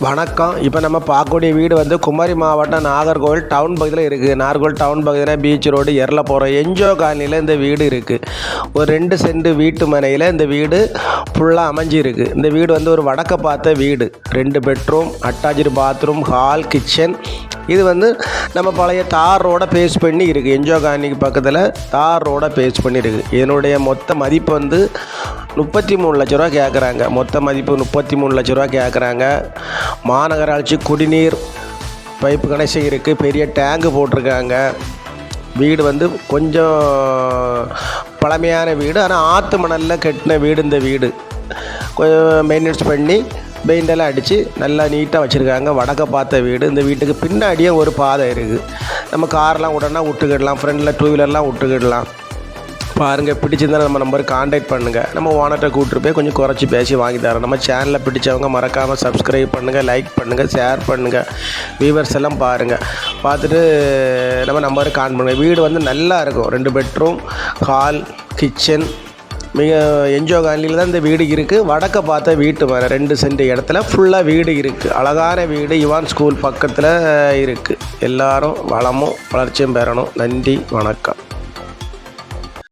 வணக்கம். இப்போ நம்ம பார்க்கக்கூடிய வீடு வந்து குமரி மாவட்டம் நாகர்கோவில் டவுன் பகுதியில் இருக்குது. நாகர்கோவில் டவுன் பகுதியில் பீச் ரோடு எரில் போகிற என்ஜோ காலனியில் இந்த வீடு இருக்குது. ஒரு 2 சென்ட் வீட்டு மனையில் இந்த வீடு ஃபுல்லாக அமைஞ்சிருக்கு. இந்த வீடு வந்து ஒரு வடக்க பார்த்த வீடு. 2 bedroom, attach bathroom, hall, kitchen. இது வந்து நம்ம பழைய தார் ரோடை பேஸ் பண்ணி இருக்குது. என்ஜோ காலனிக்கு பக்கத்தில் தார் ரோடை பேஸ் பண்ணி இருக்குது. இதனுடைய மொத்த மதிப்பு வந்து 33 லட்ச ரூபா கேட்குறாங்க. மொத்த மதிப்பு 33 லட்ச ரூபா கேட்குறாங்க. மாநகராட்சி குடிநீர் பைப்பு கனெக்ஷன் இருக்குது. பெரிய டேங்கு போட்டிருக்காங்க. வீடு வந்து கொஞ்சம் பழமையான வீடு, ஆனால் ஆற்று மணலில் கட்டின வீடு. இந்த வீடு கொஞ்சம் மெயின்டெனன்ஸ் பண்ணி பெயிண்டெல்லாம் அடித்து நல்லா நீட்டாக வச்சுருக்காங்க. வடக்க பார்த்த வீடு. இந்த வீட்டுக்கு பின்னாடியே ஒரு பாதை இருக்குது. நம்ம கார்லாம் விடனா விட்டுக்கிடலாம், ஃப்ரெண்டில் 2 வீலர்லாம் விட்டுக்கிடலாம். பாருங்கள், பிடிச்சிருந்தாலும் நம்ம நம்பருக்கு கான்டாக்ட் பண்ணுங்கள். நம்ம ஓனர்கிட்ட கூப்பிட்டு போய் கொஞ்சம் குறைச்சி பேசி வாங்கி தரோம். நம்ம சேனலில் பிடிச்சவங்க மறக்காமல் சப்ஸ்கிரைப் பண்ணுங்கள், லைக் பண்ணுங்கள், ஷேர் பண்ணுங்கள். வியூவர்ஸ் எல்லாம் பாருங்கள், பார்த்துட்டு நம்ம நம்பருக்கு கான் பண்ணுங்கள். வீடு வந்து நல்லா இருக்கும். 2 பெட்ரூம், ஹால், கிச்சன். மிக என்ஜோ காலனியில் தான் இந்த வீடு இருக்குது. வடக்க பார்த்த வீட்டு மேலே 2 சென்ட் இடத்துல ஃபுல்லாக வீடு இருக்குது. அழகான வீடு. யுவான் ஸ்கூல் பக்கத்தில் இருக்குது. எல்லோரும் வளமும் வளர்ச்சியும் பெறணும். நன்றி, வணக்கம்.